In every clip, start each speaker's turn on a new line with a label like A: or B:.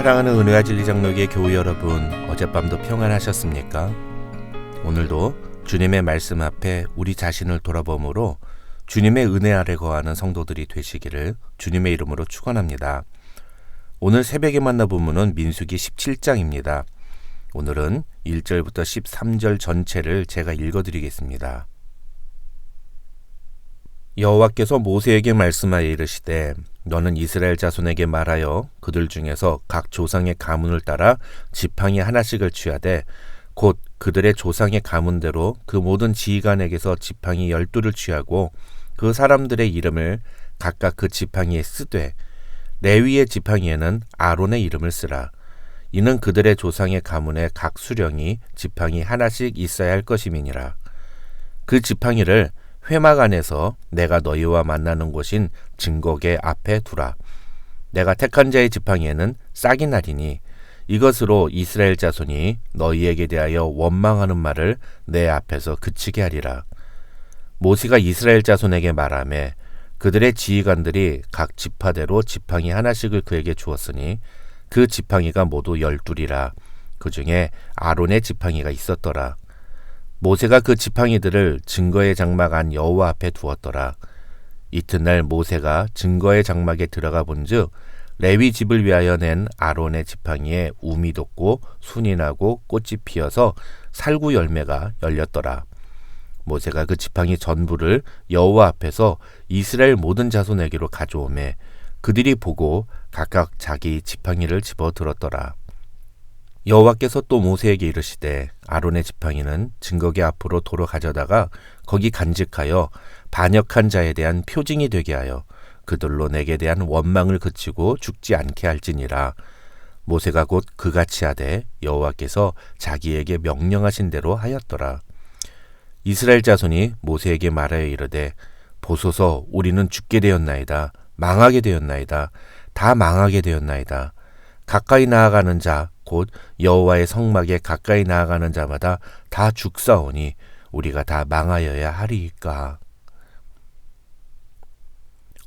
A: 사랑하는 은혜와 진리 장로교회 교우 여러분, 어젯밤도 평안하셨습니까? 오늘도 주님의 말씀 앞에 우리 자신을 돌아봄으로 주님의 은혜 아래 거하는 성도들이 되시기를 주님의 이름으로 축원합니다. 오늘 새벽에 만나 본문은 민수기 17장입니다. 오늘은 1절부터 13절 전체를 제가 읽어드리겠습니다. 여호와께서 모세에게 말씀하여 이르시되 너는 이스라엘 자손에게 말하여 그들 중에서 각 조상의 가문을 따라 지팡이 하나씩을 취하되 곧 그들의 조상의 가문대로 그 모든 지휘관에게서 지팡이 12를 취하고 그 사람들의 이름을 각각 그 지팡이에 쓰되 레위의 지팡이에는 아론의 이름을 쓰라. 이는 그들의 조상의 가문의 각 수령이 지팡이 하나씩 있어야 할 것임이니라. 그 지팡이를 회막 안에서 내가 너희와 만나는 곳인 증거계 앞에 두라. 내가 택한 자의 지팡이에는 싹이 나리니 이것으로 이스라엘 자손이 너희에게 대하여 원망하는 말을 내 앞에서 그치게 하리라. 모세가 이스라엘 자손에게 말하매 그들의 지휘관들이 각 지파대로 지팡이 하나씩을 그에게 주었으니 그 지팡이가 모두 12이라. 그 중에 아론의 지팡이가 있었더라. 모세가 그 지팡이들을 증거의 장막 안 여호와 앞에 두었더라. 이튿날 모세가 증거의 장막에 들어가 본즉 레위 집을 위하여 낸 아론의 지팡이에 움이 돋고 순이 나고 꽃이 피어서 살구 열매가 열렸더라. 모세가 그 지팡이 전부를 여호와 앞에서 이스라엘 모든 자손에게로 가져오매 그들이 보고 각각 자기 지팡이를 집어 들었더라. 여호와께서 또 모세에게 이르시되 아론의 지팡이는 증거계 앞으로 도로 가져다가 거기 간직하여 반역한 자에 대한 표징이 되게 하여 그들로 내게 대한 원망을 그치고 죽지 않게 할지니라. 모세가 곧 그같이 하되 여호와께서 자기에게 명령하신 대로 하였더라. 이스라엘 자손이 모세에게 말하여 이르되 보소서 우리는 죽게 되었나이다. 망하게 되었나이다. 다 망하게 되었나이다. 가까이 나아가는 자 곧 여호와의 성막에 가까이 나아가는 자마다 다 죽사오니 우리가 다 망하여야 하리이까.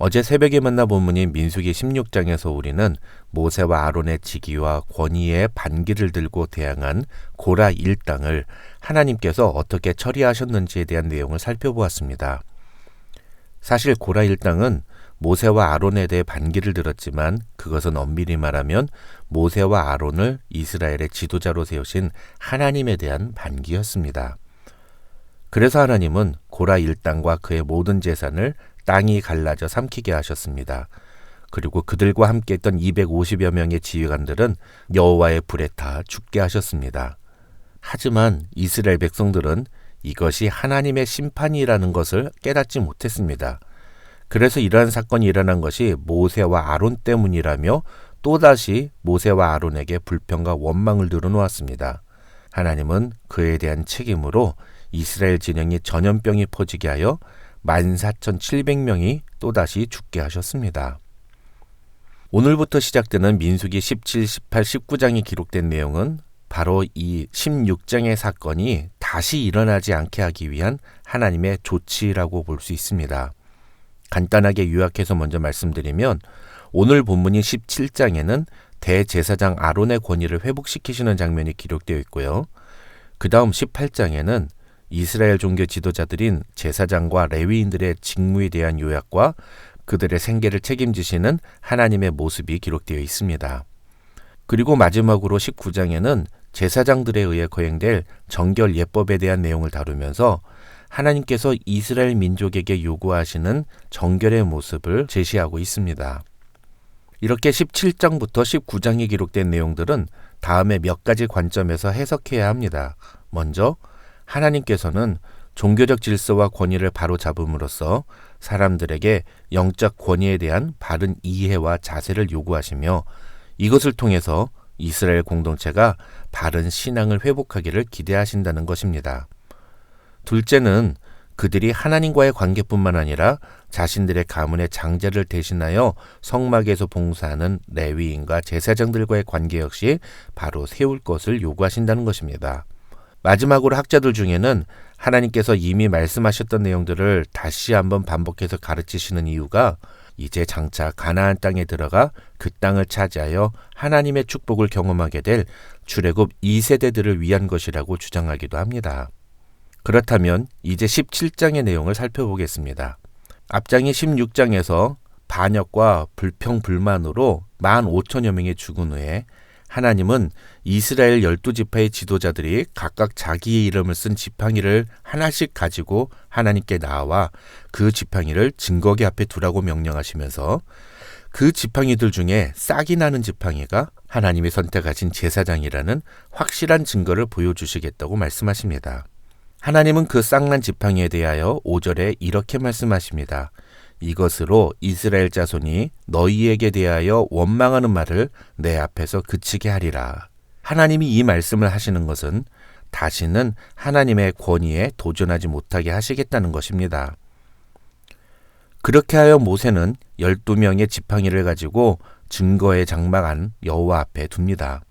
A: 어제 새벽에 만나 본문인 민수기 16장에서 우리는 모세와 아론의 직위와 권위의 반기를 들고 대항한 고라 일당을 하나님께서 어떻게 처리하셨는지에 대한 내용을 살펴보았습니다. 사실 고라 일당은 모세와 아론에 대해 반기를 들었지만 그것은 엄밀히 말하면 모세와 아론을 이스라엘의 지도자로 세우신 하나님에 대한 반기였습니다. 그래서 하나님은 고라 일당과 그의 모든 재산을 땅이 갈라져 삼키게 하셨습니다. 그리고 그들과 함께 했던 250여 명의 지휘관들은 여호와의 불에 타 죽게 하셨습니다. 하지만 이스라엘 백성들은 이것이 하나님의 심판이라는 것을 깨닫지 못했습니다. 그래서 이러한 사건이 일어난 것이 모세와 아론 때문이라며 또다시 모세와 아론에게 불평과 원망을 늘어놓았습니다. 하나님은 그에 대한 책임으로 이스라엘 진영이 전염병이 퍼지게 하여 14,700명이 또다시 죽게 하셨습니다. 오늘부터 시작되는 민수기 17, 18, 19장이 기록된 내용은 바로 이 16장의 사건이 다시 일어나지 않게 하기 위한 하나님의 조치라고 볼 수 있습니다. 간단하게 요약해서 먼저 말씀드리면 오늘 본문인 17장에는 대제사장 아론의 권위를 회복시키시는 장면이 기록되어 있고요. 그 다음 18장에는 이스라엘 종교 지도자들인 제사장과 레위인들의 직무에 대한 요약과 그들의 생계를 책임지시는 하나님의 모습이 기록되어 있습니다. 그리고 마지막으로 19장에는 제사장들에 의해 거행될 정결 예법에 대한 내용을 다루면서 하나님께서 이스라엘 민족에게 요구하시는 정결의 모습을 제시하고 있습니다. 이렇게 17장부터 19장에 기록된 내용들은 다음에 몇 가지 관점에서 해석해야 합니다. 먼저 하나님께서는 종교적 질서와 권위를 바로잡음으로써 사람들에게 영적 권위에 대한 바른 이해와 자세를 요구하시며 이것을 통해서 이스라엘 공동체가 바른 신앙을 회복하기를 기대하신다는 것입니다. 둘째는 그들이 하나님과의 관계뿐만 아니라 자신들의 가문의 장자를 대신하여 성막에서 봉사하는 레위인과 제사장들과의 관계 역시 바로 세울 것을 요구하신다는 것입니다. 마지막으로 학자들 중에는 하나님께서 이미 말씀하셨던 내용들을 다시 한번 반복해서 가르치시는 이유가 이제 장차 가나안 땅에 들어가 그 땅을 차지하여 하나님의 축복을 경험하게 될 출애굽 2세대들을 위한 것이라고 주장하기도 합니다. 그렇다면 이제 17장의 내용을 살펴보겠습니다. 앞장이 16장에서 반역과 불평불만으로 15,000여 명이 죽은 후에 하나님은 이스라엘 12지파의 지도자들이 각각 자기의 이름을 쓴 지팡이를 하나씩 가지고 하나님께 나와 그 지팡이를 증거계 앞에 두라고 명령하시면서 그 지팡이들 중에 싹이 나는 지팡이가 하나님이 선택하신 제사장이라는 확실한 증거를 보여주시겠다고 말씀하십니다. 하나님은 그 싹난 지팡이에 대하여 5절에 이렇게 말씀하십니다. 이것으로 이스라엘 자손이 너희에게 대하여 원망하는 말을 내 앞에서 그치게 하리라. 하나님이 이 말씀을 하시는 것은 다시는 하나님의 권위에 도전하지 못하게 하시겠다는 것입니다. 그렇게 하여 모세는 12명의 지팡이를 가지고 증거의 장막 안 여호와 앞에 둡니다.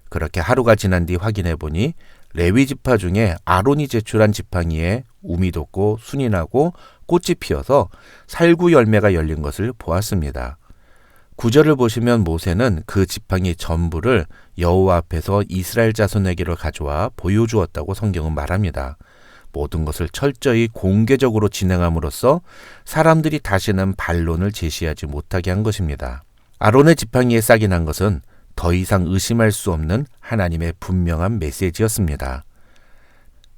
A: 그렇게 하루가 지난 뒤 확인해 보니 레위 지파 중에 아론이 제출한 지팡이에 움이 돋고 순이 나고 꽃이 피어서 살구 열매가 열린 것을 보았습니다. 9절을 보시면 모세는 그 지팡이 전부를 여호와 앞에서 이스라엘 자손에게로 가져와 보여주었다고 성경은 말합니다. 모든 것을 철저히 공개적으로 진행함으로써 사람들이 다시는 반론을 제시하지 못하게 한 것입니다. 아론의 지팡이에 싹이 난 것은 더 이상 의심할 수 없는 하나님의 분명한 메시지였습니다.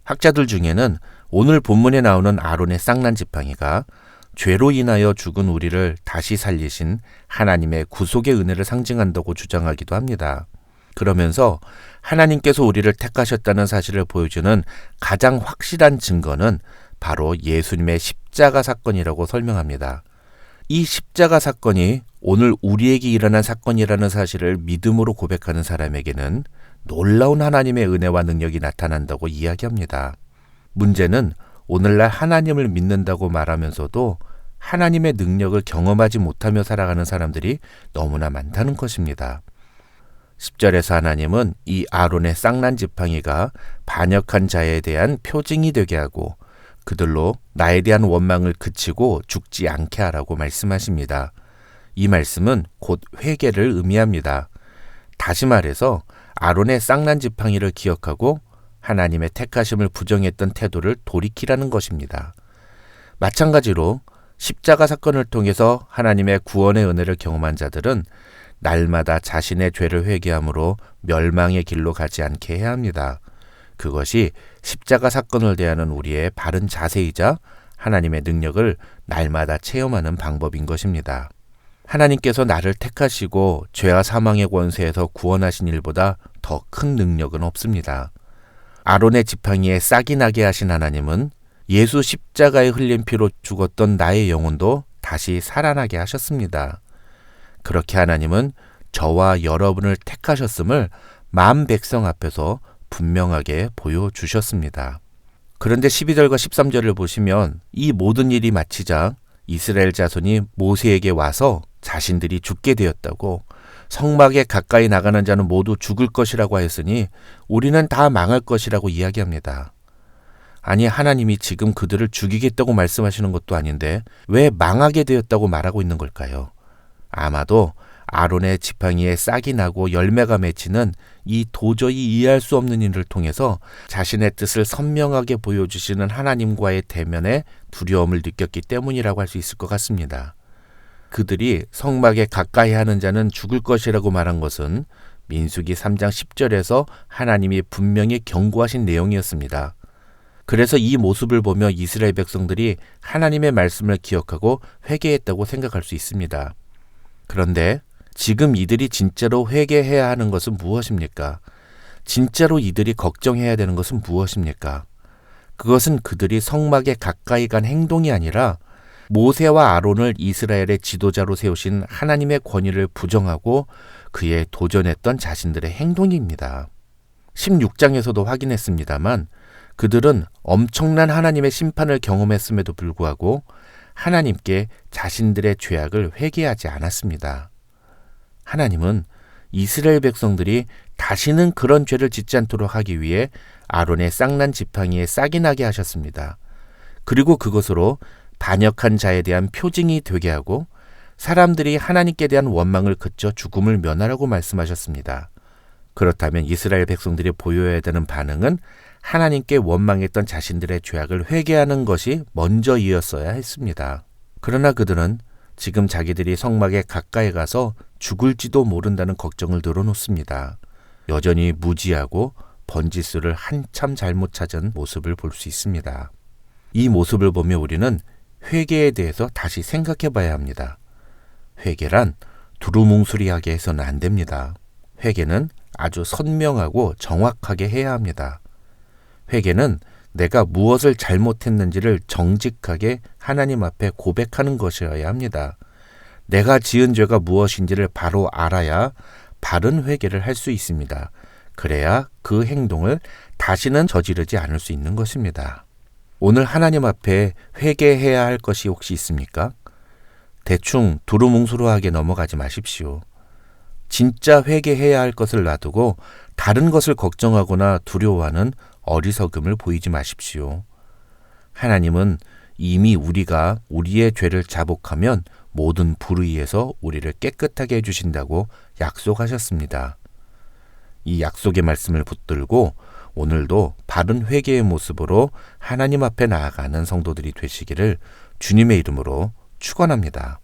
A: 학자들 중에는 오늘 본문에 나오는 아론의 싹난 지팡이가 죄로 인하여 죽은 우리를 다시 살리신 하나님의 구속의 은혜를 상징한다고 주장하기도 합니다. 그러면서 하나님께서 우리를 택하셨다는 사실을 보여주는 가장 확실한 증거는 바로 예수님의 십자가 사건이라고 설명합니다. 이 십자가 사건이 오늘 우리에게 일어난 사건이라는 사실을 믿음으로 고백하는 사람에게는 놀라운 하나님의 은혜와 능력이 나타난다고 이야기합니다. 문제는 오늘날 하나님을 믿는다고 말하면서도 하나님의 능력을 경험하지 못하며 살아가는 사람들이 너무나 많다는 것입니다. 10절에서 하나님은 이 아론의 싹난 지팡이가 반역한 자에 대한 표징이 되게 하고 그들로 나에 대한 원망을 그치고 죽지 않게 하라고 말씀하십니다. 이 말씀은 곧 회개를 의미합니다. 다시 말해서 아론의 싹난 지팡이를 기억하고 하나님의 택하심을 부정했던 태도를 돌이키라는 것입니다. 마찬가지로 십자가 사건을 통해서 하나님의 구원의 은혜를 경험한 자들은 날마다 자신의 죄를 회개함으로 멸망의 길로 가지 않게 해야 합니다. 그것이 십자가 사건을 대하는 우리의 바른 자세이자 하나님의 능력을 날마다 체험하는 방법인 것입니다. 하나님께서 나를 택하시고 죄와 사망의 권세에서 구원하신 일보다 더 큰 능력은 없습니다. 아론의 지팡이에 싹이 나게 하신 하나님은 예수 십자가에 흘린 피로 죽었던 나의 영혼도 다시 살아나게 하셨습니다. 그렇게 하나님은 저와 여러분을 택하셨음을 만 백성 앞에서 분명하게 보여주셨습니다. 그런데 12절과 13절을 보시면 이 모든 일이 마치자 이스라엘 자손이 모세에게 와서 자신들이 죽게 되었다고, 성막에 가까이 나가는 자는 모두 죽을 것이라고 하였으니 우리는 다 망할 것이라고 이야기합니다. 아니, 하나님이 지금 그들을 죽이겠다고 말씀하시는 것도 아닌데 왜 망하게 되었다고 말하고 있는 걸까요? 아마도 아론의 지팡이에 싹이 나고 열매가 맺히는 이 도저히 이해할 수 없는 일을 통해서 자신의 뜻을 선명하게 보여주시는 하나님과의 대면에 두려움을 느꼈기 때문이라고 할 수 있을 것 같습니다. 그들이 성막에 가까이 하는 자는 죽을 것이라고 말한 것은 민수기 3장 10절에서 하나님이 분명히 경고하신 내용이었습니다. 그래서 이 모습을 보며 이스라엘 백성들이 하나님의 말씀을 기억하고 회개했다고 생각할 수 있습니다. 그런데 지금 이들이 진짜로 회개해야 하는 것은 무엇입니까? 진짜로 이들이 걱정해야 되는 것은 무엇입니까? 그것은 그들이 성막에 가까이 간 행동이 아니라 모세와 아론을 이스라엘의 지도자로 세우신 하나님의 권위를 부정하고 그에 도전했던 자신들의 행동입니다. 16장에서도 확인했습니다만 그들은 엄청난 하나님의 심판을 경험했음에도 불구하고 하나님께 자신들의 죄악을 회개하지 않았습니다. 하나님은 이스라엘 백성들이 다시는 그런 죄를 짓지 않도록 하기 위해 아론의 싹난 지팡이에 싹이 나게 하셨습니다. 그리고 그것으로 반역한 자에 대한 표징이 되게 하고 사람들이 하나님께 대한 원망을 그쳐 죽음을 면하라고 말씀하셨습니다. 그렇다면 이스라엘 백성들이 보여야 되는 반응은 하나님께 원망했던 자신들의 죄악을 회개하는 것이 먼저이었어야 했습니다. 그러나 그들은 지금 자기들이 성막에 가까이 가서 죽을지도 모른다는 걱정을 늘어놓습니다. 여전히 무지하고 번지수를 한참 잘못 찾은 모습을 볼 수 있습니다. 이 모습을 보며 우리는 회개에 대해서 다시 생각해 봐야 합니다. 회개란 두루뭉술하게 해서는 안 됩니다. 회개는 아주 선명하고 정확하게 해야 합니다. 회개는 내가 무엇을 잘못했는지를 정직하게 하나님 앞에 고백하는 것이어야 합니다. 내가 지은 죄가 무엇인지를 바로 알아야 바른 회개를 할 수 있습니다. 그래야 그 행동을 다시는 저지르지 않을 수 있는 것입니다. 오늘 하나님 앞에 회개해야 할 것이 혹시 있습니까? 대충 두루뭉술하게 넘어가지 마십시오. 진짜 회개해야 할 것을 놔두고 다른 것을 걱정하거나 두려워하는 어리석음을 보이지 마십시오. 하나님은 이미 우리가 우리의 죄를 자복하면 모든 불의에서 우리를 깨끗하게 해주신다고 약속하셨습니다. 이 약속의 말씀을 붙들고 오늘도 바른 회개의 모습으로 하나님 앞에 나아가는 성도들이 되시기를 주님의 이름으로 축원합니다.